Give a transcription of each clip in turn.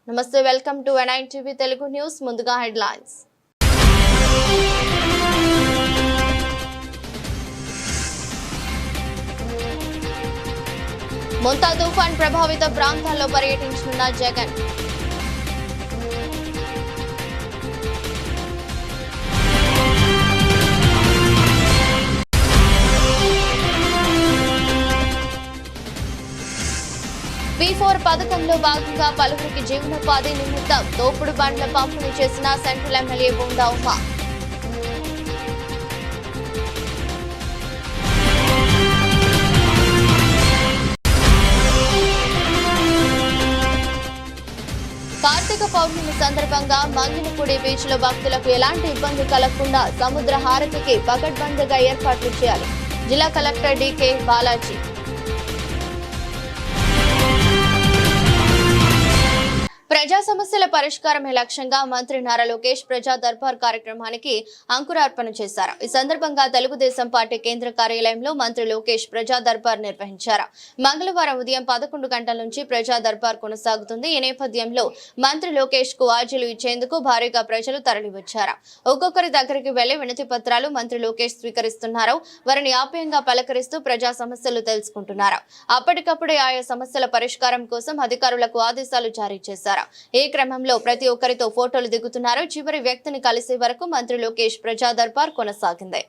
నమస్తే welcome to N9 TV Telugu news ముందుగా headlines Montha తుఫాన్ ప్రభావిత ప్రాంతాల్లో పర్యటించనున్న జగన్ P4 పథకంలో భాగంగా పలువురికి జీవనోపాధి నిమిత్తం తోపుడు బండ్ల పంపిణీ చేసిన సెంట్రల్ ఎమ్మెల్యే బొండా ఉమా. కార్తీక పౌర్ణమి సందర్భంగా మంగినపూడి బీచ్ లో భక్తులకు ఎలాంటి ఇబ్బంది కలగకుండా సముద్ర హారతికి పకడ్బందీగా ఏర్పాట్లు చేయాలి. జిల్లా కలెక్టర్ డికే బాలాజీ. ప్రజా సమస్యల పరిష్కారమే లక్ష్యంగా మంత్రి నారా లోకేష్ ప్రజా దర్బార్ కార్యక్రమానికి అంకురార్పణ చేశారు. ఈ సందర్భంగా తెలుగుదేశం పార్టీ కేంద్ర కార్యాలయంలో మంత్రి లోకేష్ ప్రజా దర్బార్ నిర్వహించారు. మంగళవారం ఉదయం 11 గంటల నుంచి ప్రజా దర్బార్ కొనసాగుతుంది. ఈ నేపథ్యంలో మంత్రి లోకేష్ కు ఆర్జీలు ఇచ్చేందుకు భారీగా ప్రజలు తరలివచ్చారు. ఒక్కొక్కరి దగ్గరికి వెళ్లి వినతి పత్రాలు మంత్రి లోకేష్ స్వీకరిస్తున్నారు. వారిని ఆప్యాయంగా పలకరిస్తూ ప్రజా సమస్యలు తెలుసుకుంటున్నారు. అప్పటికప్పుడే ఆయా సమస్యల పరిష్కారం కోసం అధికారులకు ఆదేశాలు జారీ చేశారు. ఈ క్రమంలో ప్రతి ఒక్కరితో ఫోటోలు దిగుతున్నారు. చివరి వ్యక్తిని కలిసే వరకు మంత్రి లోకేష్ ప్రజా దర్బార్ కొనసాగింది.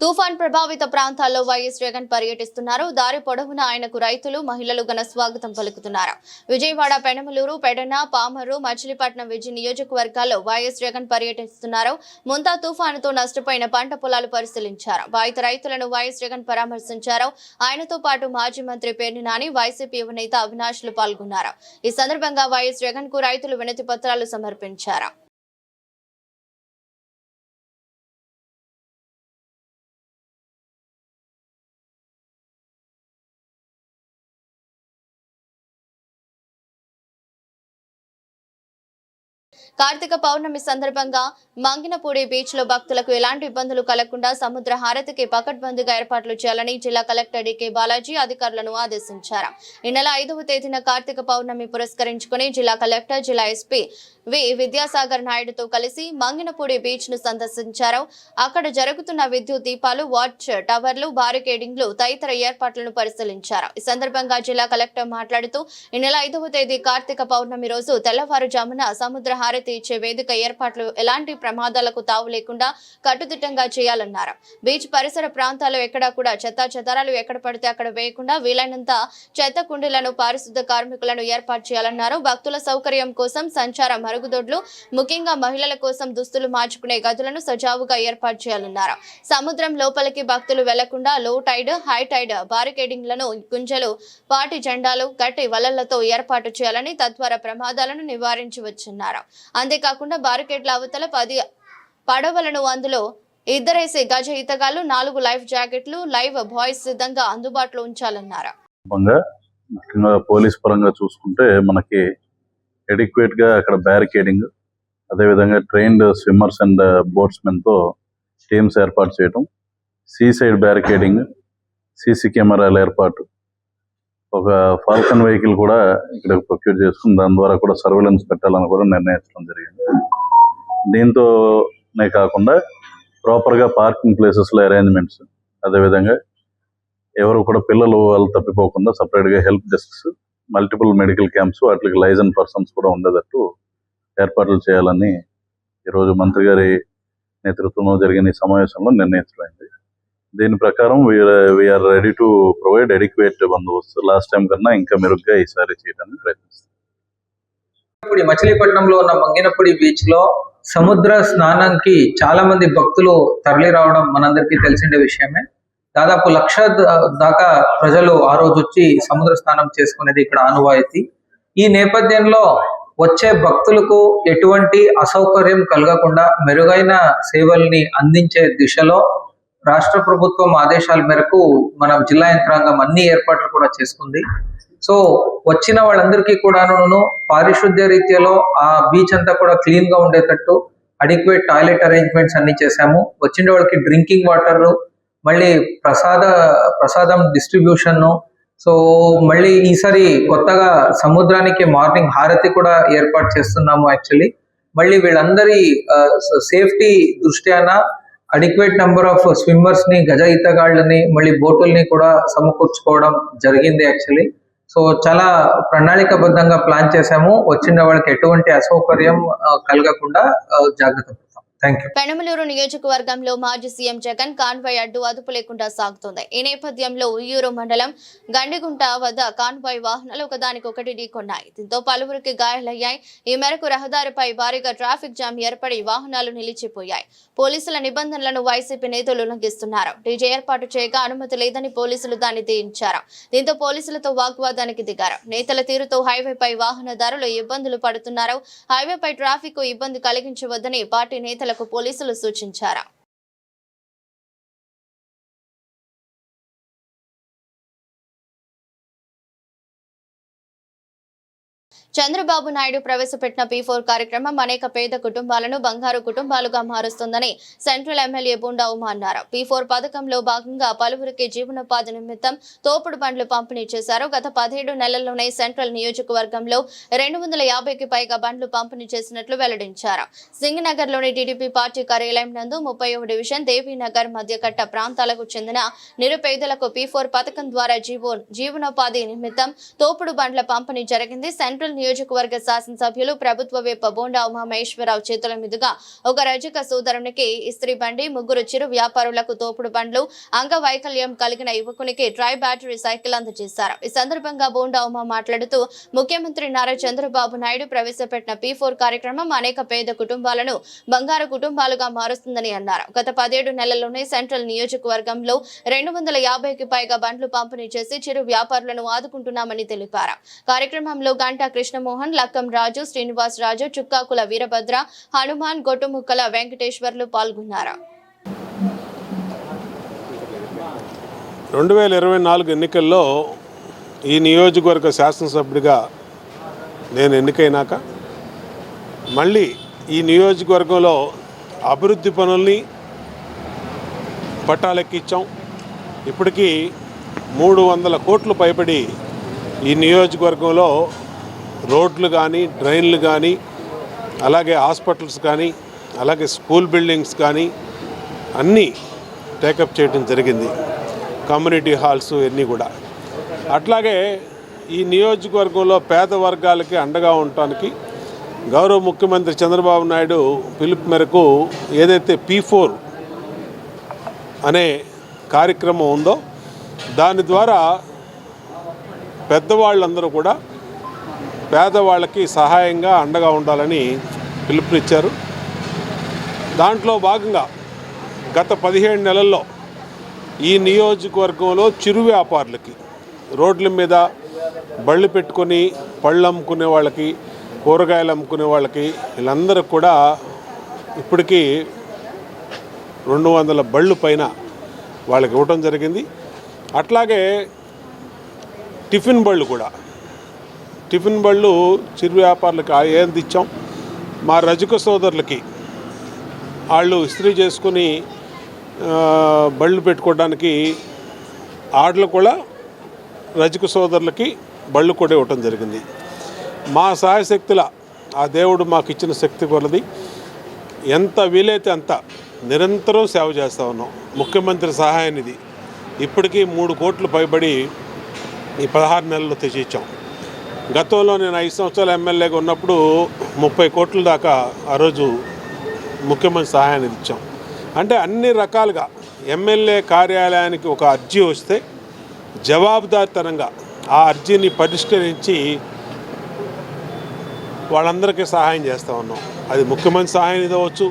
తుఫాన్ ప్రభావిత ప్రాంతాల్లో వైఎస్ జగన్ పర్యటిస్తున్నారు. దారి పొడవునా ఆయనకు రైతులు, మహిళలు ఘన స్వాగతం పలుకుతున్నారు. విజయవాడ, పెనమలూరు, పెడన, పామరు, మచిలీపట్నం విజయ నియోజకవర్గాల్లో వైఎస్ జగన్ పర్యటిస్తున్నారు. మొంతా తుఫానుతో నష్టపోయిన పంట పొలాలు పరిశీలించారు. బాధిత రైతులను వైఎస్ జగన్ పరామర్శించారు. ఆయనతో పాటు మాజీ మంత్రి పేర్ని నాని, వైసీపీ యువనేత అవినాష్లు పాల్గొన్నారు. ఈ సందర్భంగా వైఎస్ జగన్ కు రైతులు వినతి పత్రాలు సమర్పించారు. కార్తీక పౌర్ణమి సందర్భంగా మంగినపూడి బీచ్ లో భక్తులకు ఎలాంటి ఇబ్బందులు కలగకుండా సముద్ర హారతికి పకడ్బందీగా ఏర్పాట్లు చేయాలని జిల్లా కలెక్టర్ డికే బాలాజీ అధికారులను ఆదేశించారు. ఈ నెల 5వ తేదీన కార్తీక పౌర్ణమి పురస్కరించుకుని జిల్లా కలెక్టర్, జిల్లా ఎస్పీ వి విద్యాసాగర్ నాయుడుతో కలిసి మంగినపూడి బీచ్ ను సందర్శించారు. అక్కడ జరుగుతున్న విద్యుత్ దీపాలు, వాచ్ టవర్లు, బారికేడింగ్లు తదితర ఏర్పాట్లను పరిశీలించారు. ఈ సందర్భంగా జిల్లా కలెక్టర్ మాట్లాడుతూ ఈ నెల 5వ తేదీ కార్తీక పౌర్ణమి రోజు తెల్లవారుజామున సముద్ర హారతి ఇచ్చే వేదిక ఏర్పాట్లు ఎలాంటి ప్రమాదాలకు తావు లేకుండా కట్టుదిట్టంగా చేయాలన్నారు. బీచ్ పరిసర ప్రాంతాల్లో ఎక్కడా కూడా చెత్తాచెదారాలు ఎక్కడ పడితే అక్కడ వేయకుండా వీలైనంత చెత్త కుండీలను పారిశుద్ధ కార్మికులను ఏర్పాటు చేయాలన్నారు. భక్తుల సౌకర్యం కోసం సంచార మరుగుదొడ్లు, ముఖ్యంగా మహిళల కోసం దుస్తులు మార్చుకునే గదులను సజావుగా ఏర్పాటు చేయాలన్నారు. సముద్రం లోపలికి భక్తులు వెళ్లకుండా లో టైడ్, హై టైడ్ బారికేడింగ్లను, గుంజలు, పాటి జెండాలు, గట్టి వలలతో ఏర్పాటు చేయాలని తద్వారా ప్రమాదాలను నివారించవచ్చున్నారు. అంతేకాకుండా బారికేడ్ల అవతల 10 పడవలను అందులో ఇద్దరేసే గజ ఈతగాళ్లు 4 లైఫ్ జాకెట్లు లైవ్ బాయ్స్ సిద్ధంగా అందుబాటులో ఉంచాలన్నారు. ముఖ్యంగా పోలీస్ పరంగా చూసుకుంటే మనకి ఎడిక్వేట్ గా అక్కడ బ్యారికేడింగ్, అదేవిధంగా ట్రైన్డ్ స్విమ్మర్స్ అండ్ బోట్స్మెన్ తో టీమ్స్ ఏర్పాటు చేయడం, సీ సైడ్ బ్యారికేడింగ్, సీసీ కెమెరాల ఏర్పాటు, ఒక ఫాల్కన్ వెహికల్ కూడా ఇక్కడ ప్రొక్యూర్ చేసుకుని దాని ద్వారా కూడా సర్వేలెన్స్ పెట్టాలని కూడా నిర్ణయించడం జరిగింది. దీంతోనే కాకుండా ప్రాపర్ గా పార్కింగ్ ప్లేసెస్ లో అరేంజ్మెంట్స్, అదేవిధంగా ఎవరు కూడా పిల్లలు వాళ్ళు తప్పిపోకుండా సపరేట్ గా help desks, multiple medical camps, వాటికి లైజన్ పర్సన్స్ కూడా ఉండేటట్టు ఏర్పాట్లు చేయాలని ఈరోజు మంత్రి గారి నేతృత్వంలో జరిగిన ఈ సమావేశంలో నిర్ణయించబడింది. దీని ప్రకారం we're ready to provide adequate bandobast. Last time కన్నా ఇంకా మెరుగ్గా ఈసారి చేయడానికి ప్రయత్నిస్తాం. మచిలీపట్నంలో ఉన్న మంగినపూడి బీచ్ లో సముద్ర స్నానానికి చాలా మంది భక్తులు తరలి రావడం మనందరికీ తెలిసిన విషయమే. దాదాపు 1,00,000 దాకా ప్రజలు ఆ రోజు వచ్చి సముద్ర స్నానం చేసుకునేది ఇక్కడ ఆనవాయితీ. ఈ నేపథ్యంలో వచ్చే భక్తులకు ఎటువంటి అసౌకర్యం కలగకుండా మెరుగైన సేవల్ని అందించే దిశలో రాష్ట్ర ప్రభుత్వం ఆదేశాల మేరకు మనం జిల్లా యంత్రాంగం అన్ని ఏర్పాట్లు కూడా చేసుకుంది. సో వచ్చిన వాళ్ళందరికీ కూడాను పారిశుద్ధ్య రీత్యాలో ఆ బీచ్ అంతా కూడా క్లీన్ గా ఉండేటట్టు అడిక్వేట్ టాయిలెట్ అరేంజ్మెంట్స్ అన్ని చేశాము. వచ్చిన వాళ్ళకి డ్రింకింగ్ వాటర్, మళ్ళీ ప్రసాదం డిస్ట్రిబ్యూషన్. సో మళ్ళీ ఈసారి కొత్తగా సముద్రానికి మార్నింగ్ హారతి కూడా ఏర్పాటు చేస్తున్నాము. యాక్చువల్లీ మళ్ళీ వీళ్ళందరి సేఫ్టీ దృష్ట్యాన అడిక్వేట్ నెంబర్ ఆఫ్ స్విమ్మర్స్ ని, గజ ఈతగాళ్ళని, మళ్ళీ బోటుల్ని కూడా సమకూర్చుకోవడం జరిగింది యాక్చువల్లీ. సో చాలా ప్రణాళికబద్ధంగా ప్లాన్ చేశాము. వచ్చిన వాళ్ళకి ఎటువంటి అసౌకర్యం కలగకుండా జాగ్రత్త పడతాం. పెనమలూరు నియోజకవర్గంలో మాజీ సీఎం జగన్ కాన్వాయ్ అదుపు లేకుండా సాగుతోంది. ఈ నేపథ్యంలో ఉయ్యూరు మండలం గండిగుంట వద్ద కాన్వాయ్ వాహనాలు ఒకదానికొకటి ఢీకొన్నాయి. దీంతో పలువురికి గాయాలయ్యాయి. ఈ మేరకు రహదారిపై భారీగా ట్రాఫిక్ జామ్ ఏర్పడి వాహనాలు నిలిచిపోయాయి. పోలీసుల నిబంధనలను వైసీపీ నేతలు ఉల్లంఘిస్తున్నారు. డీజే ఏర్పాటు చేయగా అనుమతి లేదని పోలీసులు దాన్ని తీయించారు. దీంతో పోలీసులతో వాగ్వాదానికి దిగారు. నేతల తీరుతో హైవేపై వాహనదారులు ఇబ్బందులు పడుతున్నారు. హైవేపై ట్రాఫిక్ ఇబ్బంది కలిగించవద్దని పార్టీ నేతలు పోలీసులు సూచించారు. చంద్రబాబు నాయుడు ప్రవేశపెట్టిన P4 కార్యక్రమం అనేక పేద కుటుంబాలను బంగారు కుటుంబాలుగా మారుస్తుందని సెంట్రల్ ఎమ్మెల్యే బోండా ఉమా అన్నారు. P4 పథకంలో భాగంగా పలువురికి జీవనోపాధి నిమిత్తం తోపుడు బండ్లు పంపిణీ చేశారు. గత 17 నెలల్లోనే సెంట్రల్ నియోజకవర్గంలో 250కి పైగా బండ్లు పంపిణీ చేసినట్లు వెల్లడించారు. సింగనగర్ లోని టీడీపీ పార్టీ కార్యాలయం నందు 31వ డివిజన్ దేవీనగర్ మధ్యకట్ట ప్రాంతాలకు చెందిన నిరుపేదలకు P4 పథకం ద్వారా జీవనోపాధి నిమిత్తం తోపుడు బండ్ల పంపిణీ జరిగింది. సెంట్రల్ నియోజకవర్గ శాసనసభ్యులు ప్రభుత్వ విప్ బోండా ఉమామహేశ్వరరావు చేతుల మీదుగా ఒక రజక సోదరునికి ఇస్త్రీ బండి, 3 చిరు వ్యాపారులకు తోపుడు బండ్లు, అంగవైకల్యం కలిగిన యువకునికి ట్రై బ్యాటరీ సైకిల్ అందజేశారు. ఈ సందర్భంగా బోండా ఉమా మాట్లాడుతూ ముఖ్యమంత్రి నారా చంద్రబాబు నాయుడు ప్రవేశపెట్టిన P4 కార్యక్రమం అనేక పేద కుటుంబాలను బంగారు కుటుంబాలుగా మారుస్తుందని అన్నారు. గత 17 నెలల్లోనే సెంట్రల్ నియోజకవర్గంలో 250కి పైగా బండ్లు పంపిణీ చేసి చిరు వ్యాపారులను ఆదుకుంటున్నామని తెలిపారు. కార్యక్రమంలో గంటా కృష్ణమోహన్, లక్కం రాజు, శ్రీనివాస్ రాజు, చుక్కాకుల వీరభద్ర, హనుమాన్, గొట్టుముక్కల వెంకటేశ్వర్లు పాల్గొన్నారు. 2024 ఎన్నికల్లో ఈ నియోజకవర్గ శాసనసభ్యుడిగా నేను ఎన్నికైనాక మళ్ళీ ఈ నియోజకవర్గంలో అభివృద్ధి పనుల్ని పట్టాలెక్కించాం. ఇప్పటికీ 300 కోట్లు పైబడి ఈ నియోజకవర్గంలో రోడ్లు కానీ, డ్రైన్లు కానీ, అలాగే హాస్పిటల్స్ కానీ, అలాగే స్కూల్ బిల్డింగ్స్ కానీ అన్నీ టేకప్ చేయడం జరిగింది. కమ్యూనిటీ హాల్స్ ఇవన్నీ కూడా. అట్లాగే ఈ నియోజకవర్గంలో పేద వర్గాలకి అండగా ఉండటానికి గౌరవ ముఖ్యమంత్రి చంద్రబాబు నాయుడు పిలుపు మేరకు ఏదైతే P4 అనే కార్యక్రమం ఉందో దాని ద్వారా పెద్దవాళ్ళందరూ కూడా పేదవాళ్ళకి సహాయంగా అండగా ఉండాలని పిలుపునిచ్చారు. దాంట్లో భాగంగా గత 17 నెలల్లో ఈ నియోజకవర్గంలో చిరు వ్యాపారులకి, రోడ్ల మీద బళ్ళు పెట్టుకొని పళ్ళు అమ్ముకునే వాళ్ళకి, కూరగాయలు అమ్ముకునే వాళ్ళకి, వీళ్ళందరూ కూడా ఇప్పటికీ 200 బళ్ళు పైన వాళ్ళకి ఇవ్వటం జరిగింది. అట్లాగే టిఫిన్ బళ్ళు కూడా, టిఫిన్ బళ్ళు చిరు వ్యాపారులకు ఏంది ఇచ్చాం. మా రజక సోదరులకి వాళ్ళు ఇస్త్రీ చేసుకుని బళ్ళు పెట్టుకోవడానికి ఆర్డర్లు కూడా రజక సోదరులకి బళ్ళు కూడా ఇవ్వటం జరిగింది. మా సహాయశక్తుల ఆ దేవుడు మాకు ఇచ్చిన శక్తి కొలది ఎంత వీలైతే అంత నిరంతరం సేవ చేస్తూ ఉన్నాం. ముఖ్యమంత్రి సహాయ నిధి ఇప్పటికీ 3 కోట్లు పైబడి ఈ 16 నెలల్లో తెచ్చిచ్చాం. గతంలో నేను 5 సంవత్సరాలు ఎమ్మెల్యేగా ఉన్నప్పుడు 30 కోట్ల దాకా ఆ రోజు ముఖ్యమంత్రి సహాయ నిధి ఇచ్చాం. అంటే అన్ని రకాలుగా ఎమ్మెల్యే కార్యాలయానికి ఒక అర్జీ వస్తే జవాబుదారితనంగా ఆ అర్జీని పరిష్కరించి వాళ్ళందరికీ సహాయం చేస్తూ ఉన్నాం. అది ముఖ్యమంత్రి సహాయం నిధి అవ్వచ్చు,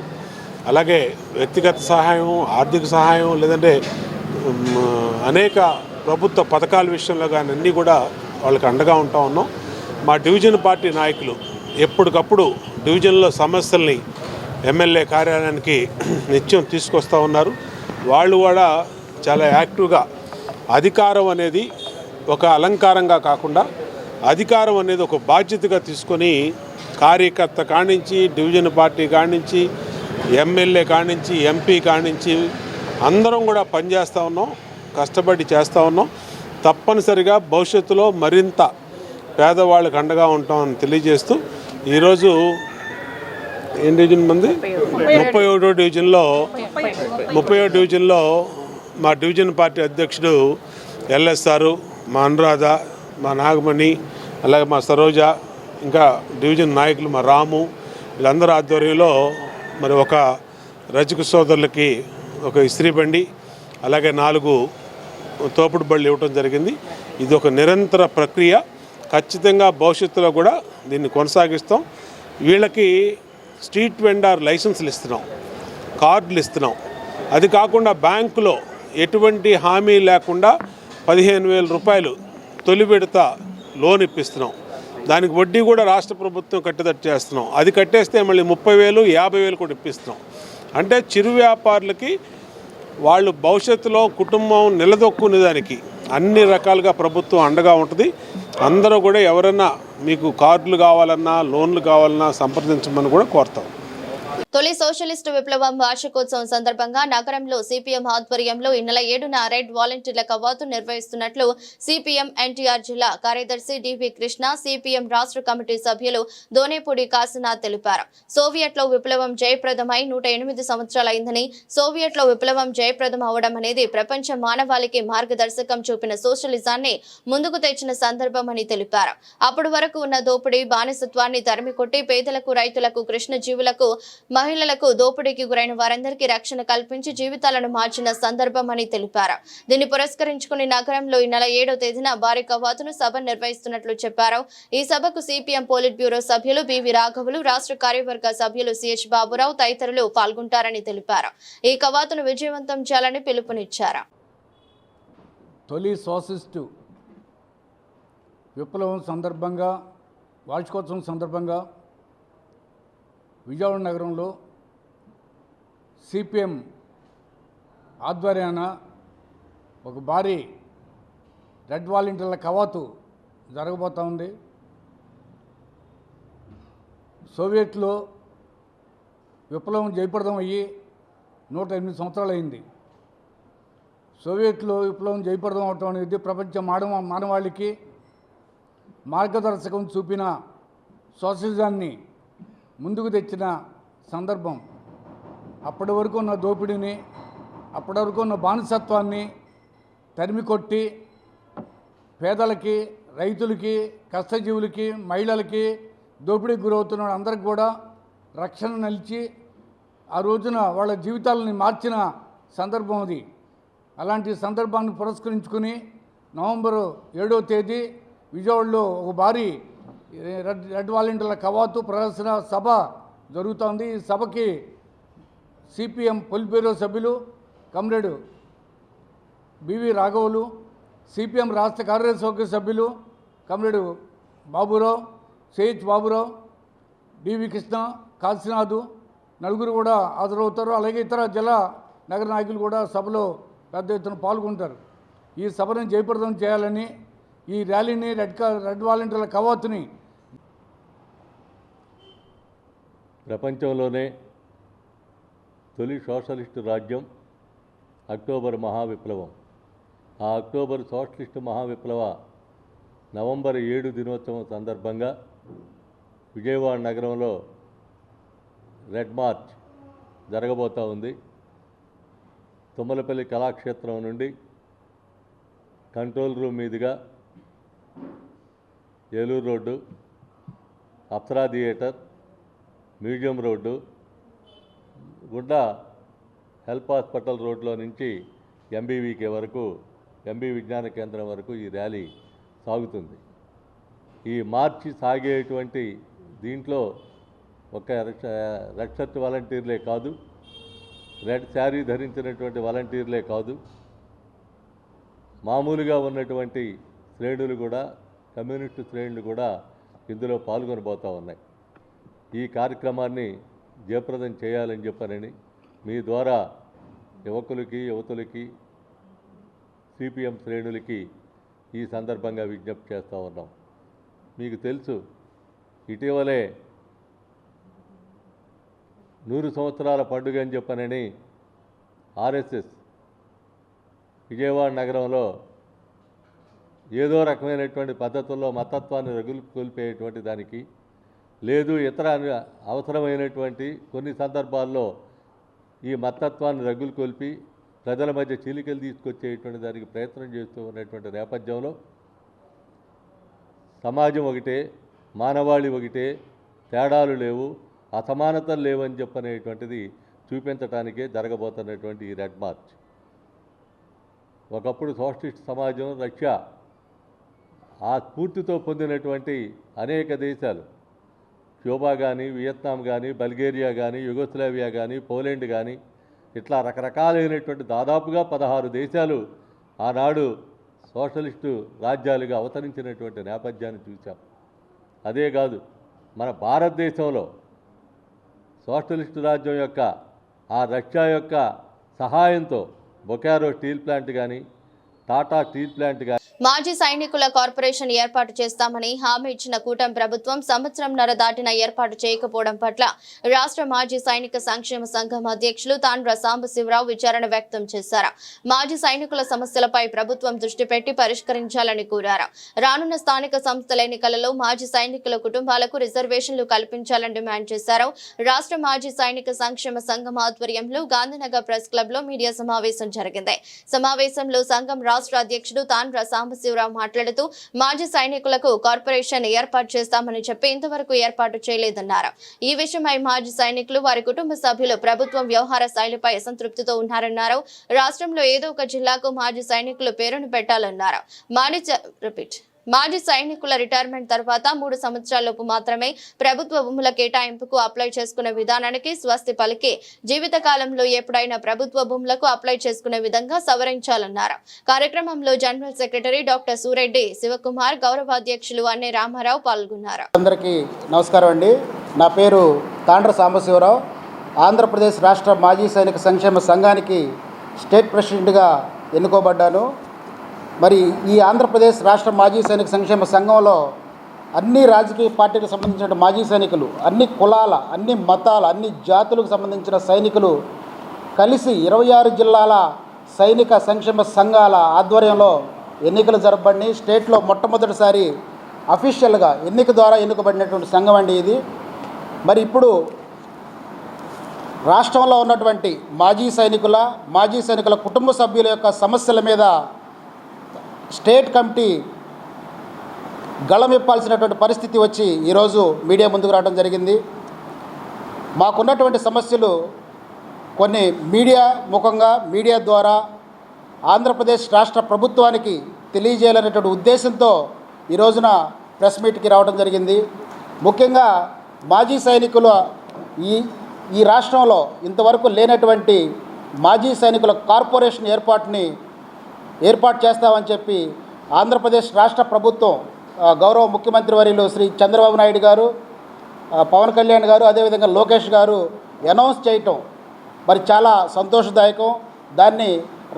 అలాగే వ్యక్తిగత సహాయం, ఆర్థిక సహాయం, లేదంటే అనేక ప్రభుత్వ పథకాల విషయంలో కానీ అన్నీ కూడా వాళ్ళకి అండగా ఉంటా ఉన్నాం. మా డివిజన్ పార్టీ నాయకులు ఎప్పటికప్పుడు డివిజన్లో సమస్యల్ని ఎమ్మెల్యే కార్యాలయానికి నిత్యం తీసుకొస్తూ ఉన్నారు. వాళ్ళు కూడా చాలా యాక్టివ్గా అధికారం అనేది ఒక అలంకారంగా కాకుండా అధికారం అనేది ఒక బాధ్యతగా తీసుకొని కార్యకర్త కానించి, డివిజన్ పార్టీ కానించి, ఎమ్మెల్యే కానించి, ఎంపీ కానించి అందరం కూడా పనిచేస్తూ ఉన్నాం, కష్టపడి చేస్తూ ఉన్నాం. తప్పనిసరిగా భవిష్యత్తులో మరింత పేదవాళ్ళకి అండగా ఉంటామని తెలియజేస్తూ ఈరోజు ఏం డివిజన్ మంది 37వ డివిజన్లో మా డివిజన్ పార్టీ అధ్యక్షుడు ఎల్ఎస్ఆర్, మా అనురాధ, మా నాగమణి, అలాగే మా సరోజ, ఇంకా డివిజన్ నాయకులు మా రాము, వీళ్ళందరూ ఆధ్వర్యంలో మరి ఒక రజక సోదరులకి ఒక ఇస్త్రీ బండి, అలాగే 4 తోపుడు బళ్ళు ఇవ్వటం జరిగింది. ఇది ఒక నిరంతర ప్రక్రియ. ఖచ్చితంగా భవిష్యత్తులో కూడా దీన్ని కొనసాగిస్తాం. వీళ్ళకి స్ట్రీట్ వెండర్ లైసెన్సులు ఇస్తున్నాం, కార్డులు ఇస్తున్నాం. అది కాకుండా బ్యాంకులో ఎటువంటి హామీ లేకుండా 15,000 రూపాయలు తొలి విడత లోన్ ఇప్పిస్తున్నాం. దానికి వడ్డీ కూడా రాష్ట్ర ప్రభుత్వం కట్టేటట్టు చేస్తున్నాం. అది కట్టేస్తే మళ్ళీ 30,000, 50,000 కూడా ఇప్పిస్తున్నాం. అంటే చిరు వ్యాపారులకి వాళ్ళు భవిష్యత్తులో కుటుంబం నిలదొక్కునే దానికి అన్ని రకాలుగా ప్రభుత్వం అండగా ఉంటుంది. అందరూ కూడా ఎవరైనా మీకు కార్డులు కావాలన్నా, లోన్లు కావాలన్నా సంప్రదించమని కూడా కోరుతాం. తొలి సోషలిస్టు విప్లవం వార్షికోత్సవం సందర్భంగా నగరంలో సిపిఎం ఆధ్వర్యంలో ఈ నెల 7న రెడ్ వాలంటీర్ల కవాతు నిర్వహిస్తున్నట్లు సిపిఎం ఎన్టీఆర్ జిల్లా కార్యదర్శి డివి కృష్ణ, సిపిఎం రాష్ట్ర కమిటీ సభ్యులు దోనేపూడి కాశీనాథ్ తెలిపారు. సోవియట్లో విప్లవం జయప్రదమై 108 సంవత్సరాలైందని, సోవియట్లో విప్లవం జయప్రదం అవడం అనేది ప్రపంచ మానవాళికి మార్గదర్శకం చూపిన సోషలిజాన్ని ముందుకు తెచ్చిన సందర్భమని తెలిపారు. అప్పటి వరకు ఉన్న దోపిడీ, బానిసత్వాన్ని తరిమికొట్టి పేదలకు, రైతులకు, కృష్ణజీవులకు, మహిళలకు, దోపిడీకి గురైన వారందరికీ రక్షణ కల్పించి జీవితాలను మార్చిన సందర్భమని తెలిపారు. దీన్ని పురస్కరించుకుని నగరంలో ఈ నెల 7వ తేదీన భారీ కవాతును సభ నిర్వహిస్తున్నట్లు చెప్పారు. ఈ సభకు సిపిఎం పోలిట్ బ్యూరో సభ్యులు బివి రాఘవులు, రాష్ట్ర కార్యవర్గ సభ్యులు సిహెచ్ బాబురావు తదితరులు పాల్గొంటారని తెలిపారు. ఈ కవాతును విజయవంతం చేయాలని పిలుపునిచ్చారు. తొలి సోషలిస్టు విప్లవం సందర్భంగా, వార్షికోత్సవం సందర్భంగా విజయవాడ నగరంలో సిపిఎం ఆధ్వర్యాన ఒక భారీ రెడ్ వాలంటీర్ల కవాతు జరగబోతూ ఉంది. సోవియట్లో విప్లవం జయప్రదం అయ్యి 108 సంవత్సరాలు అయింది. సోవియట్లో విప్లవం జయప్రదం అవటం అనేది ప్రపంచ మానవాళికి మార్గదర్శకం చూపిన సోషలిజాన్ని ముందుకు తెచ్చిన సందర్భం. అప్పటి వరకు ఉన్న దోపిడీని, అప్పటి వరకు ఉన్న బానిసత్వాన్ని తరిమికొట్టి పేదలకి, రైతులకి, కష్టజీవులకి, మహిళలకి, దోపిడీకి గురవుతున్న అందరికి కూడా రక్షణ నిలిచి ఆ రోజున వాళ్ళ జీవితాలని మార్చిన సందర్భం అది. అలాంటి సందర్భాన్ని పురస్కరించుకుని నవంబర్ 7వ తేదీ విజయవాడలో ఒక భారీ రెడ్ వాలంటీర్ల కవాతు ప్రదర్శన సభ జరుగుతోంది. ఈ సభకి సిపిఎం పొలిట్ బ్యూరో సభ్యులు కమ్రేడ్ బివి రాఘవులు, సిపిఎం రాష్ట్ర కార్యవర్గ సభ్యులు కమ్రేడ్ బాబురావు, సిహెచ్ బాబురావు, డివి కృష్ణ, కాశీనాథ్ నలుగురు కూడా హాజరవుతారు. అలాగే ఇతర జిల్లా నగర నాయకులు కూడా సభలో పెద్ద ఎత్తున పాల్గొంటారు. ఈ సభను జయప్రదం చేయాలని ఈ ర్యాలీని రెడ్ వాలంటీర్ల కవాతుని ప్రపంచంలోనే తొలి సోషలిస్టు రాజ్యం అక్టోబర్ మహావిప్లవం. ఆ అక్టోబర్ సోషలిస్టు మహావిప్లవ నవంబర్ 7 దినోత్సవం సందర్భంగా విజయవాడ నగరంలో రెడ్ మార్చ్ జరగబోతూ ఉంది. తుమ్మలపల్లి కళాక్షేత్రం నుండి కంట్రోల్ రూమ్ మీదుగా Eluru road, Apsara theatre, museum road గుండా హెల్ప్ హాస్పిటల్ రోడ్లో నుంచి ఎంబీవీకే వరకు, ఎంబీ విజ్ఞాన కేంద్రం వరకు ఈ ర్యాలీ సాగుతుంది. ఈ మార్చి సాగేటువంటి దీంట్లో ఒక రెడ్ షర్ట్ వాలంటీర్లే కాదు, రెడ్ శారీ ధరించినటువంటి వాలంటీర్లే కాదు, మామూలుగా ఉన్నటువంటి శ్రేణులు కూడా, కమ్యూనిస్టు శ్రేణులు కూడా ఇందులో పాల్గొనబోతూ ఉన్నాయి. ఈ కార్యక్రమాన్ని జయప్రదం చేయాలని చెప్పనని మీ ద్వారా యువతులకి సిపిఎం శ్రేణులకి ఈ సందర్భంగా విజ్ఞప్తి చేస్తూ ఉన్నాం. మీకు తెలుసు, ఇటీవలే 100 సంవత్సరాల పండుగ అని చెప్పనని ఆర్ఎస్ఎస్ విజయవాడ నగరంలో ఏదో రకమైనటువంటి పద్ధతుల్లో మతత్వాన్ని రగులుకొల్పేటువంటి దానికి, లేదు ఇతర అవసరమైనటువంటి కొన్ని సందర్భాల్లో ఈ మతత్వాన్ని రగులుకొల్పి ప్రజల మధ్య చీలికలు తీసుకొచ్చేటువంటి దానికి ప్రయత్నం చేస్తూ ఉన్నటువంటి నేపథ్యంలో సమాజం ఒకటే, మానవాళి ఒకటే, తేడాలు లేవు, అసమానతలు లేవని చెప్పనేటువంటిది చూపించడానికే జరగబోతున్నటువంటి ఈ రెడ్ మార్చ్. ఒకప్పుడు సోషలిస్ట్ సమాజం రష్యా ఆ స్ఫూర్తితో పొందినటువంటి అనేక దేశాలు, క్యూబా కానీ, వియత్నాం కానీ, బల్గేరియా కానీ, యుగోస్లావియా కానీ, పోలాండ్ కానీ, ఇట్లా రకరకాలైనటువంటి దాదాపుగా 16 దేశాలు ఆనాడు సోషలిస్టు రాజ్యాలుగా అవతరించినటువంటి నేపథ్యాన్ని చూసాం. అదే కాదు, మన భారతదేశంలో సోషలిస్టు రాజ్యం యొక్క ఆ రష్యా యొక్క సహాయంతో బొకారో స్టీల్ ప్లాంట్ కానీ, టాటా స్టీల్ ప్లాంట్ కానీ, మాజీ సైనికుల కార్పొరేషన్ ఏర్పాటు చేస్తామని హామీ ఇచ్చిన కూటమి ప్రభుత్వం సంవత్సరంన్నర దాటిన ఏర్పాటు చేయకపోవడం పట్ల రాష్ట్ర మాజీ సైనిక సంక్షేమ సంఘం అధ్యక్షులు తాండ్ర సాంబశివరావు విచారణ వ్యక్తం చేశారు. మాజీ సైనికుల సమస్యలపై ప్రభుత్వం దృష్టి పెట్టి పరిష్కరించాలని కోరారు. రానున్న స్థానిక సంస్థల ఎన్నికలలో మాజీ సైనికుల కుటుంబాలకు రిజర్వేషన్లు కల్పించాలని డిమాండ్ చేశారు. రాష్ట్ర మాజీ సైనిక సంక్షేమ సంఘం ఆధ్వర్యంలో గాంధీనగర్ ప్రెస్ క్లబ్ లో మీడియా సమావేశం జరిగింది. సమావేశంలో సంఘం రాష్ట్ర అధ్యక్షుడు తాండ్ర సాంబశివరావు మాట్లాడుతూ మాజీ సైనికులకు కార్పొరేషన్ ఏర్పాటు చేస్తామని చెప్పి ఇంతవరకు ఏర్పాటు చేయలేదన్నారు. ఈ విషయమై మాజీ సైనికులు, వారి కుటుంబ సభ్యులు ప్రభుత్వం వ్యవహార శైలిపై అసంతృప్తితో ఉన్నారన్నారు. రాష్ట్రంలో ఏదో ఒక జిల్లాకు మాజీ సైనికులు పేరును పెట్టాలన్నారు. మాజీ సైనికుల రిటైర్మెంట్ తర్వాత 3 సంవత్సరాలలోపు మాత్రమే ప్రభుత్వ భూముల కేటాయింపుకు అప్లై చేసుకునే విధానానికి స్వస్తి పలికి జీవితకాలంలో ఎప్పుడైనా ప్రభుత్వ భూములకు అప్లై చేసుకునే విధంగా సవరించాలన్నారు. కార్యక్రమంలో general secretary doctor Sureddy Shivakumar, గౌరవాధ్యక్షులు అన్నే రామారావు పాల్గొన్నారు. అందరికీ నమస్కారం అండి. నా పేరు తాండ్ర సాంబశివరావు. ఆంధ్రప్రదేశ్ రాష్ట్ర మాజీ సైనిక సంక్షేమ సంఘానికి స్టేట్ ప్రెసిడెంట్గా ఎన్నుకోబడ్డాను. మరి ఈ ఆంధ్రప్రదేశ్ రాష్ట్ర మాజీ సైనిక సంక్షేమ సంఘంలో అన్ని రాజకీయ పార్టీలకు సంబంధించిన మాజీ సైనికులు, అన్ని కులాల, అన్ని మతాల, అన్ని జాతులకు సంబంధించిన సైనికులు కలిసి 26 జిల్లాల సైనిక సంక్షేమ సంఘాల ఆధ్వర్యంలో ఎన్నికలు జరపబడి స్టేట్లో మొట్టమొదటిసారి అఫీషియల్గా ఎన్నిక ద్వారా ఎన్నుకబడినటువంటి సంఘం అండి ఇది. మరి ఇప్పుడు రాష్ట్రంలో ఉన్నటువంటి మాజీ సైనికుల కుటుంబ సభ్యుల యొక్క సమస్యల మీద స్టేట్ కమిటీ గళమిప్పాల్సినటువంటి పరిస్థితి వచ్చి ఈరోజు మీడియా ముందుకు రావడం జరిగింది. మాకున్నటువంటి సమస్యలు కొన్ని మీడియా ద్వారా ఆంధ్రప్రదేశ్ రాష్ట్ర ప్రభుత్వానికి తెలియజేయాలనేటువంటి ఉద్దేశంతో ఈ రోజున ప్రెస్ మీట్కి రావడం జరిగింది. ముఖ్యంగా మాజీ సైనికుల ఈ రాష్ట్రంలో ఇంతవరకు లేనటువంటి మాజీ సైనికుల కార్పొరేషన్ ఏర్పాటు చేస్తామని చెప్పి ఆంధ్రప్రదేశ్ రాష్ట్ర ప్రభుత్వం గౌరవ ముఖ్యమంత్రి వర్యులు శ్రీ చంద్రబాబు నాయుడు గారు, పవన్ కళ్యాణ్ గారు, అదేవిధంగా లోకేష్ గారు అనౌన్స్ చేయటం మరి చాలా సంతోషదాయకం. దాన్ని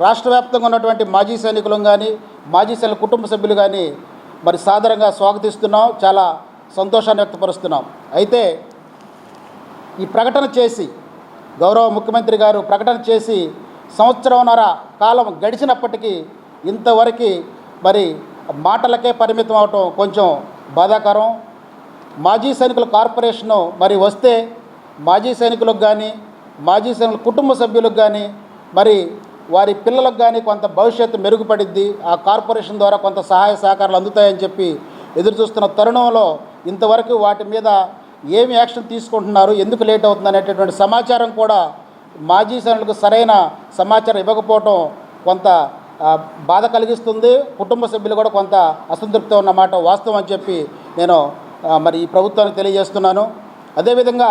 రాష్ట్ర వ్యాప్తంగా ఉన్నటువంటి మాజీ సైనికులు కానీ మాజీ సైనికుల కుటుంబ సభ్యులు కానీ మరి సాదరంగా స్వాగతిస్తున్నాం, చాలా సంతోషాన్ని వ్యక్తపరుస్తున్నాం. అయితే ఈ ప్రకటన చేసి గౌరవ ముఖ్యమంత్రి గారు ప్రకటన చేసి సంవత్సరంన్నర కాలం గడిచినప్పటికీ ఇంతవరకు మరి మాటలకే పరిమితం అవటం కొంచెం బాధాకరం. మాజీ సైనికుల కార్పొరేషను మరి వస్తే మాజీ సైనికులకు కానీ మాజీ సైనికుల కుటుంబ సభ్యులకు కానీ మరి వారి పిల్లలకు కానీ కొంత భవిష్యత్తు మెరుగుపడిద్ది, ఆ కార్పొరేషన్ ద్వారా కొంత సహాయ సహకారాలు అందుతాయని చెప్పి ఎదురు చూస్తున్న తరుణంలో ఇంతవరకు వాటి మీద ఏమి యాక్షన్ తీసుకుంటున్నారు, ఎందుకు లేట్ అవుతుంది అనేటటువంటి సమాచారం కూడా మాజీ సైనికులకు సరైన సమాచారం ఇవ్వకపోవటం కొంత బాధ కలిగిస్తుంది. కుటుంబ సభ్యులు కూడా కొంత అసంతృప్తి ఉన్నమాట వాస్తవం అని చెప్పి నేను మరి ఈ ప్రభుత్వానికి తెలియజేస్తున్నాను. అదేవిధంగా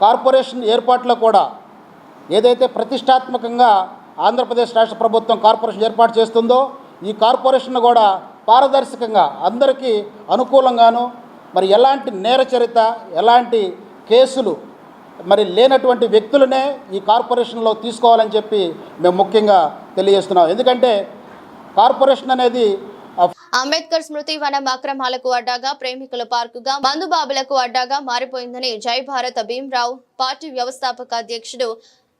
కార్పొరేషన్ ఏర్పాటులో కూడా ఏదైతే ప్రతిష్టాత్మకంగా ఆంధ్రప్రదేశ్ రాష్ట్ర ప్రభుత్వం కార్పొరేషన్ ఏర్పాటు చేస్తుందో ఈ కార్పొరేషన్ కూడా పారదర్శకంగా అందరికీ అనుకూలంగాను మరి ఎలాంటి నేర చరిత్ర ఎలాంటి కేసులు మరి లేనటువంటి వ్యక్తులనే ఈ కార్పొరేషన్లో తీసుకోవాలని చెప్పి మేము ముఖ్యంగా తెలియజేస్తున్నాం. ఎందుకంటే కార్పొరేషన్ అనేది అంబేద్కర్ స్మృతి వనం అక్రమాలకు అడ్డాగా, ప్రేమికుల పార్కుగా, మందుబాబులకు అడ్డాగా మారిపోయిందని జై భారత్ భీమ్రావ్ పార్టీ వ్యవస్థాపక అధ్యక్షుడు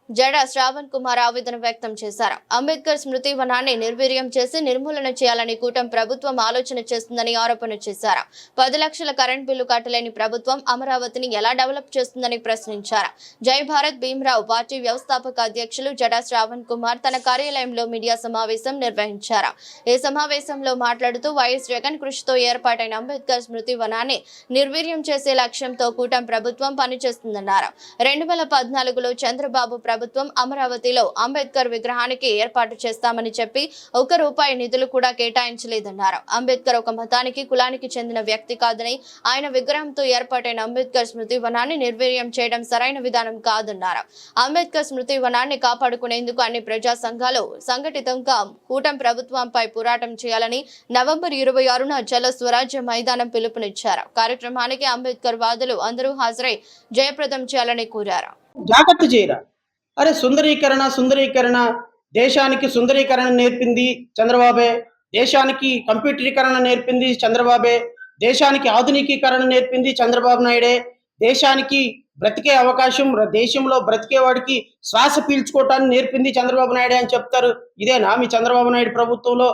జడ శ్రావణ్ కుమార్ ఆవేదన వ్యక్తం చేశారు. అంబేద్కర్ స్మృతి వనాన్ని నిర్వీర్యం చేసి నిర్మూలన చేయాలని కూటమి ప్రభుత్వం ఆలోచన చేస్తుందని ఆరోపణ చేశారు. 10 లక్షల కరెంట్ బిల్లు కట్టలేని ప్రభుత్వం అమరావతిని ఎలా డెవలప్ చేస్తుందని ప్రశ్నించారు. జై భారత్ భీమ్రావ్ పార్టీ వ్యవస్థాపక అధ్యక్షులు జడ శ్రావణ్ కుమార్ తన కార్యాలయంలో మీడియా సమావేశం నిర్వహించారు. ఈ సమావేశంలో మాట్లాడుతూ వైఎస్ జగన్ కృషితో ఏర్పాటైన అంబేద్కర్ స్మృతి వనాన్ని నిర్వీర్యం చేసే లక్ష్యంతో కూటమి ప్రభుత్వం పనిచేస్తుందన్నారు. 2014లో చంద్రబాబు ప్రభుత్వం అమరావతిలో అంబేద్కర్ విగ్రహానికి ఏర్పాటు చేస్తామని చెప్పి ₹1 నిధులు కూడా కేటాయించలేదన్నారు. అంబేద్కర్ ఒక మతానికి కులానికి చెందిన వ్యక్తి కాదని, ఆయన విగ్రహంతో ఏర్పాటైన అంబేద్కర్ స్మృతి వనాన్ని నిర్వీర్యం చేయడం సరైన విధానం కాదన్నారు. అంబేద్కర్ స్మృతి వనాన్ని కాపాడుకునేందుకు అన్ని ప్రజా సంఘాలు సంఘటితంగా కూటమి ప్రభుత్వంపై పోరాటం చేయాలని నవంబర్ 26న జల స్వరాజ్య మైదానం పిలుపునిచ్చారు. కార్యక్రమానికి అంబేద్కర్ వాదులు అందరూ హాజరై జయప్రదం చేయాలని కోరారు. జాగ్రత్త చేయరా, అరే సుందరీకరణ దేశానికి సుందరీకరణ నేర్పింది చంద్రబాబే, దేశానికి కంప్యూటరీకరణ నేర్పింది చంద్రబాబే, దేశానికి ఆధునికీకరణ నేర్పింది చంద్రబాబు నాయుడే, దేశానికి బ్రతికే అవకాశం దేశంలో బ్రతికేవాడికి శ్వాస పీల్చుకోవటాన్ని నేర్పింది చంద్రబాబు నాయుడే అని చెప్తారు. ఇదేనా మీ చంద్రబాబు నాయుడు ప్రభుత్వంలో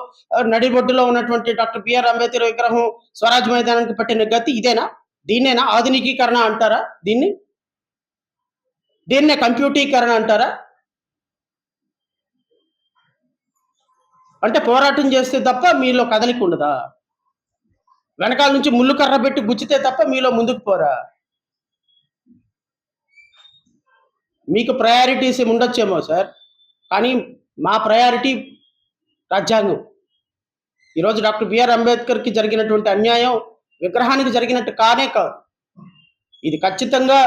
నడిబొడ్డులో ఉన్నటువంటి డాక్టర్ బిఆర్ అంబేద్కర్ విగ్రహం స్వరాజ్ మైదానానికి పట్టిన గతి ఇదేనా? దీన్నేనా ఆధునికీకరణ అంటారా? దీన్నే కంప్యూటీకరణ అంటారా? అంటే పోరాటం చేస్తే తప్ప మీలో కదలిక ఉండదా? వెనకాల నుంచి ముళ్ళు కర్ర పెట్టి గుచ్చితే తప్ప మీలో ముందుకు పోరా? మీకు ప్రయారిటీస్ ఉండొచ్చేమో సార్, కానీ మా ప్రయారిటీ రాజ్యాంగం. ఈరోజు డాక్టర్ బిఆర్ అంబేద్కర్కి జరిగినటువంటి అన్యాయం విగ్రహానికి జరిగినట్టు కానే కాదు. ఇది ఖచ్చితంగా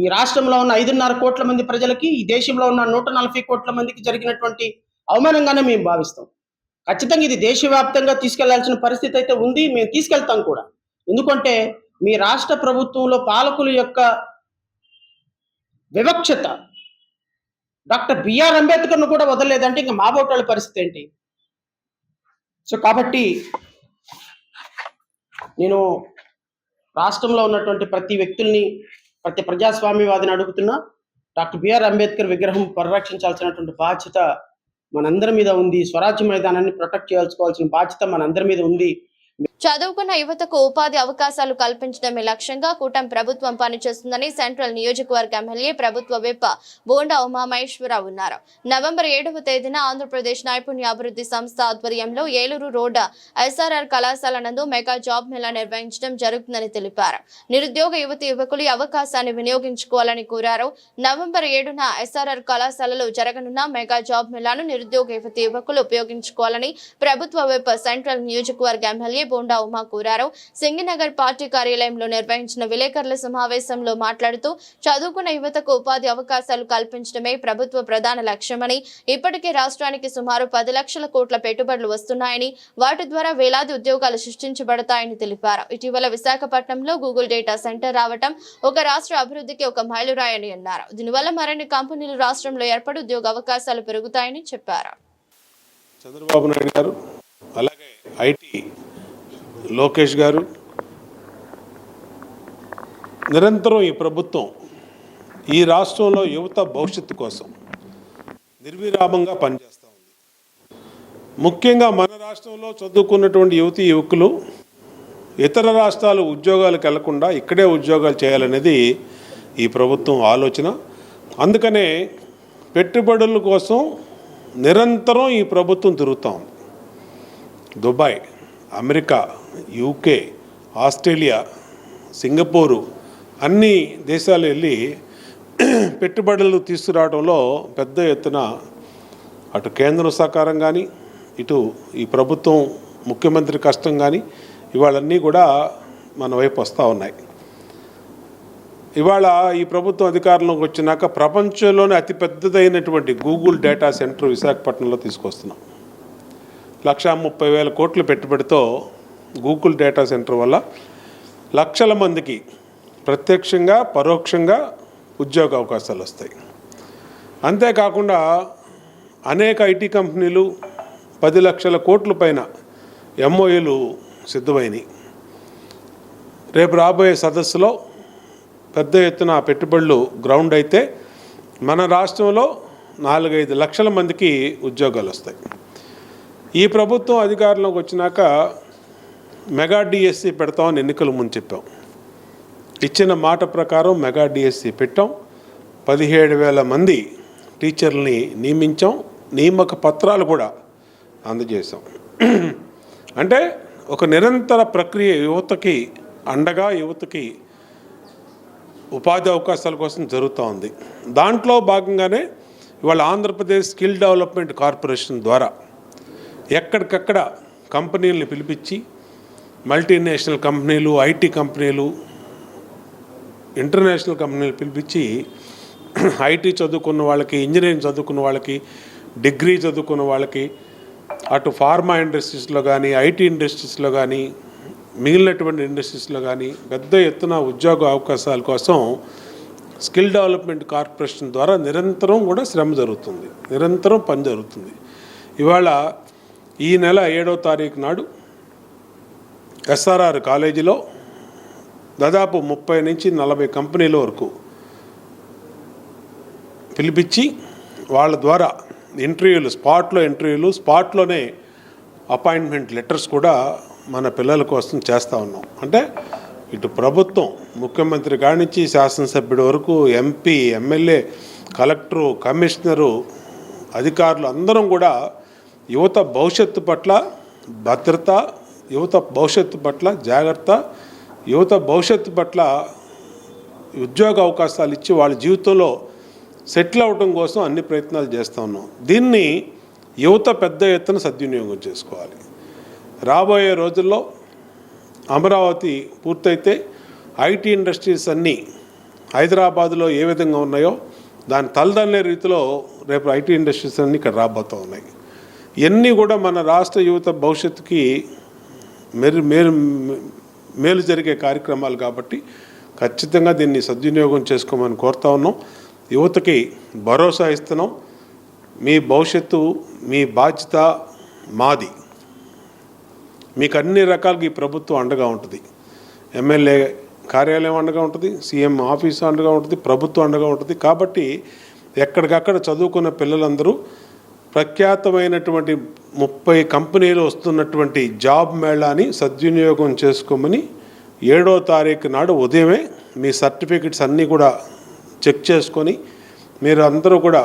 ఈ రాష్ట్రంలో ఉన్న 5.5 కోట్ల మంది ప్రజలకి, ఈ దేశంలో ఉన్న 140 కోట్ల మందికి జరిగినటువంటి అవమానంగానే మేము భావిస్తాం. ఖచ్చితంగా ఇది దేశవ్యాప్తంగా తీసుకెళ్లాల్సిన పరిస్థితి అయితే ఉంది, మేము తీసుకెళ్తాం కూడా. ఎందుకంటే మీ రాష్ట్ర ప్రభుత్వంలో పాలకుల యొక్క వివక్షత డాక్టర్ బిఆర్ అంబేద్కర్ను కూడా వదలలేదంటే ఇంకా మా బోటాల పరిస్థితి ఏంటి? సో కాబట్టి నేను రాష్ట్రంలో ఉన్నటువంటి ప్రతి వ్యక్తుల్ని, ప్రతి ప్రజాస్వామ్యవాదిని అడుగుతున్నా, డాక్టర్ బిఆర్ అంబేద్కర్ విగ్రహం పరిరక్షించాల్సినటువంటి బాధ్యత మనందరి మీద ఉంది. స్వరాజ్య మైదానాన్ని ప్రొటెక్ట్ చేయాల్సుకోవాల్సిన బాధ్యత మనందరి మీద ఉంది. చదువుకున్న యువతకు ఉపాధి అవకాశాలు కల్పించడమే లక్ష్యంగా కూటమి ప్రభుత్వం పనిచేస్తుందని సెంట్రల్ నియోజకవర్గ ఎమ్మెల్యే ప్రభుత్వ విప్ బోండా ఉమామహేశ్వరరావు అన్నారు. నవంబర్ 7వ తేదీన ఆంధ్రప్రదేశ్ నైపుణ్యాభివృద్ధి సంస్థ ఆధ్వర్యంలో ఏలూరు రోడ్ ఎస్ఆర్ఆర్ కళాశాల నందు మెగా జాబ్ మేళా నిర్వహించడం జరుగుతుందని తెలిపారు. నిరుద్యోగ యువతి యువకులు అవకాశాన్ని వినియోగించుకోవాలని కోరారు. నవంబర్ 7న ఎస్ఆర్ఆర్ కళాశాలలో జరగనున్న మెగా జాబ్ మేళాను నిరుద్యోగ యువతి యువకులు ఉపయోగించుకోవాలని ప్రభుత్వ విప్ సెంట్రల్ నియోజకవర్గ ఎమ్మెల్యే ఎమ్మెల్యే బోండా ఉమా కోరారు. సింగినగర్ పార్టీ కార్యాలయంలో నిర్వహించిన విలేకరుల సమావేశంలో మాట్లాడుతూ చదువుకున్న యువతకు ఉపాధి అవకాశాలు కల్పించడమే ప్రభుత్వ ప్రధాన లక్ష్యమని, ఇప్పటికే రాష్ట్రానికి సుమారు 10 లక్షల కోట్ల పెట్టుబడులు వస్తున్నాయని, వాటి ద్వారా వేలాది ఉద్యోగాలు సృష్టించబడతాయని తెలిపారు. ఇటీవల విశాఖపట్నంలో గూగుల్ డేటా సెంటర్ రావటం ఒక రాష్ట్ర అభివృద్ధికి ఒక మైలురాయని అన్నారు. దీనివల్ల మరిన్ని కంపెనీలు రాష్ట్రంలో ఏర్పడి ఉద్యోగ అవకాశాలు పెరుగుతాయని చెప్పారు. చంద్రబాబు నాయుడు గారు, అలాగే ఐటీ లోకేష్ గారు నిరంతరం ఈ ప్రభుత్వం ఈ రాష్ట్రంలో యువత భవిష్యత్తు కోసం నిర్విరామంగా పనిచేస్తూ ఉంది. ముఖ్యంగా మన రాష్ట్రంలో చదువుకున్నటువంటి యువతీ యువకులు ఇతర రాష్ట్రాలు ఉద్యోగాలకు వెళ్లకుండా ఇక్కడే ఉద్యోగాలు చేయాలనేది ఈ ప్రభుత్వం ఆలోచన. అందుకనే పెట్టుబడుల కోసం నిరంతరం ఈ ప్రభుత్వం తిరుగుతూ ఉంది. Dubai, America, UK, Australia, Singapore అన్ని దేశాలు వెళ్ళి పెట్టుబడులు తీసుకురావడంలో పెద్ద ఎత్తున అటు కేంద్రం సహకారం కానీ, ఇటు ఈ ప్రభుత్వం ముఖ్యమంత్రి కష్టం కానీ ఇవాళన్నీ కూడా మన వైపు వస్తూ ఉన్నాయి. ఇవాళ ఈ ప్రభుత్వం అధికారంలోకి వచ్చినాక ప్రపంచంలోనే అతిపెద్దదైనటువంటి గూగుల్ డేటా సెంటర్ విశాఖపట్నంలో తీసుకొస్తున్నాం. 1,30,000 కోట్ల పెట్టుబడితో గూగుల్ డేటా సెంటర్ వల్ల లక్షల మందికి ప్రత్యక్షంగా పరోక్షంగా ఉద్యోగ అవకాశాలు వస్తాయి. అంతేకాకుండా అనేక ఐటీ కంపెనీలు 10 లక్షల కోట్ల పైన ఎంఓఏలు సిద్ధమైనవి. రేపు రాబోయే సదస్సులో పెద్ద ఎత్తున పెట్టుబడులు గ్రౌండ్ అయితే మన రాష్ట్రంలో 4-5 లక్షల మందికి ఉద్యోగాలు వస్తాయి. ఈ ప్రభుత్వం అధికారంలోకి వచ్చినాక మెగా డిఎస్సి పెడతామని ఎన్నికల ముందు చెప్పాం. ఇచ్చిన మాట ప్రకారం మెగా డిఎస్సి పెట్టాం. 17,000 మంది టీచర్లని నియమించాం. నియామక పత్రాలు కూడా అందజేశాం. అంటే ఒక నిరంతర ప్రక్రియ యువతకి అండగా, యువతకి ఉపాధి అవకాశాల కోసం జరుగుతూ ఉంది. దాంట్లో భాగంగానే ఇవాళ ఆంధ్రప్రదేశ్ స్కిల్ డెవలప్మెంట్ కార్పొరేషన్ ద్వారా ఎక్కడికక్కడ కంపెనీలను పిలిపించి మల్టీనేషనల్ కంపెనీలు, ఐటీ కంపెనీలు, ఇంటర్నేషనల్ కంపెనీలు పిలిపించి ఐటీ చదువుకున్న వాళ్ళకి, ఇంజనీరింగ్ చదువుకున్న వాళ్ళకి, డిగ్రీ చదువుకున్న వాళ్ళకి, అటు ఫార్మా ఇండస్ట్రీస్లో కానీ, ఐటీ ఇండస్ట్రీస్లో కానీ, మిగిలినటువంటి ఇండస్ట్రీస్లో కానీ పెద్ద ఎత్తున ఉద్యోగ అవకాశాల కోసం స్కిల్ డెవలప్మెంట్ కార్పొరేషన్ ద్వారా నిరంతరం కూడా శ్రమ జరుగుతుంది, నిరంతరం పని జరుగుతుంది. ఇవాళ ఈ నెల 7వ తారీఖు నాడు SRR కాలేజీలో దాదాపు 30 నుంచి 40 కంపెనీల వరకు పిలిపించి వాళ్ళ ద్వారా ఇంటర్వ్యూలు, స్పాట్లోనే అపాయింట్మెంట్ లెటర్స్ కూడా మన పిల్లల కోసం చేస్తూ ఉన్నాం. అంటే ఇటు ప్రభుత్వం, ముఖ్యమంత్రి కాడి నుంచి శాసనసభ్యుడి వరకు, ఎంపీ, ఎమ్మెల్యే, కలెక్టరు, కమిషనరు, అధికారులు అందరం కూడా యువత భవిష్యత్తు పట్ల భద్రత, యువత భవిష్యత్తు పట్ల జాగ్రత్త, యువత భవిష్యత్తు పట్ల ఉద్యోగ అవకాశాలు ఇచ్చి వాళ్ళ జీవితంలో సెటిల్ అవడం కోసం అన్ని ప్రయత్నాలు చేస్తూ ఉన్నాం. దీన్ని యువత పెద్ద ఎత్తున సద్వినియోగం చేసుకోవాలి. రాబోయే రోజుల్లో అమరావతి పూర్తయితే ఐటీ ఇండస్ట్రీస్ అన్నీ హైదరాబాదులో ఏ విధంగా ఉన్నాయో దాని తలదన్నే రీతిలో రేపు ఐటీ ఇండస్ట్రీస్ అన్నీ ఇక్కడ రాబోతూ ఉన్నాయి. ఇవన్నీ కూడా మన రాష్ట్ర యువత భవిష్యత్తుకి మేలు జరిగే కార్యక్రమాలు కాబట్టి ఖచ్చితంగా దీన్ని సద్వినియోగం చేసుకోమని కోరుతా ఉన్నాం. యువతకి భరోసా ఇస్తున్నాం. మీ భవిష్యత్తు, మీ బాధ్యత మాది. మీకు అన్ని రకాలుగా ఈ ప్రభుత్వం అండగా ఉంటుంది. ఎమ్మెల్యే కార్యాలయం అండగా ఉంటుంది, సీఎం ఆఫీసు అండగా ఉంటుంది, ప్రభుత్వం అండగా ఉంటుంది. కాబట్టి ఎక్కడికక్కడ చదువుకున్న పిల్లలందరూ ప్రఖ్యాతమైనటువంటి 30 కంపెనీలు వస్తున్నటువంటి జాబ్ మేళాని సద్వినియోగం చేసుకోమని 7వ తారీఖు నాడు ఉదయమే మీ సర్టిఫికెట్స్ అన్నీ కూడా చెక్ చేసుకొని మీరు అందరూ కూడా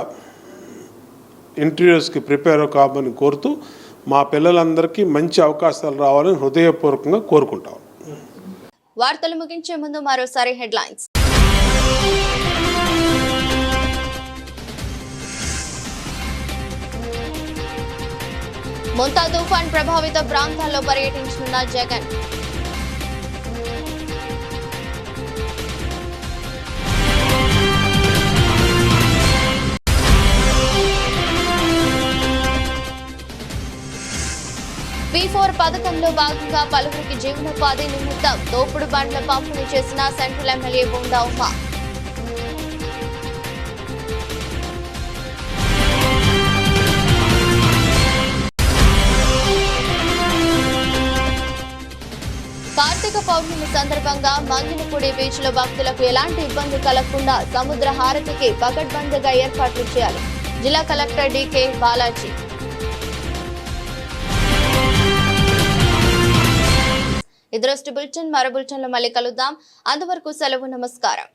ఇంటర్వ్యూస్కి ప్రిపేర్ కావని కోరుతూ మా పిల్లలందరికీ మంచి అవకాశాలు రావాలని హృదయపూర్వకంగా కోరుకుంటాం. వార్తలు ముగించే ముందు మరోసారి హెడ్లైన్స్. ముంతా తుఫాన్ ప్రభావిత ప్రాంతాల్లో పర్యటించనున్న జగన్. P4 పథకంలో భాగంగా పలువురికి జీవనోపాధి నిమిత్తం తోపుడు బండ్ల పంపిణీ చేసిన సెంట్రల్ ఎమ్మెల్యే బొండా ఉమా. కార్తీక పౌర్ణమి సందర్భంగా మంగినపూడి బీచ్ లో భక్తులకు ఎలాంటి ఇబ్బంది కలగకుండా సముద్ర హారతికి పకడ్బందీగా ఏర్పాట్లు చేయాలి. జిల్లా కలెక్టర్ డికే బాలాజీ. ఇదృష్టి బులెటిన్ మరో బులెటిన్లో మళ్ళీ కలుద్దాం. అంతవరకు సెలవు. నమస్కారం.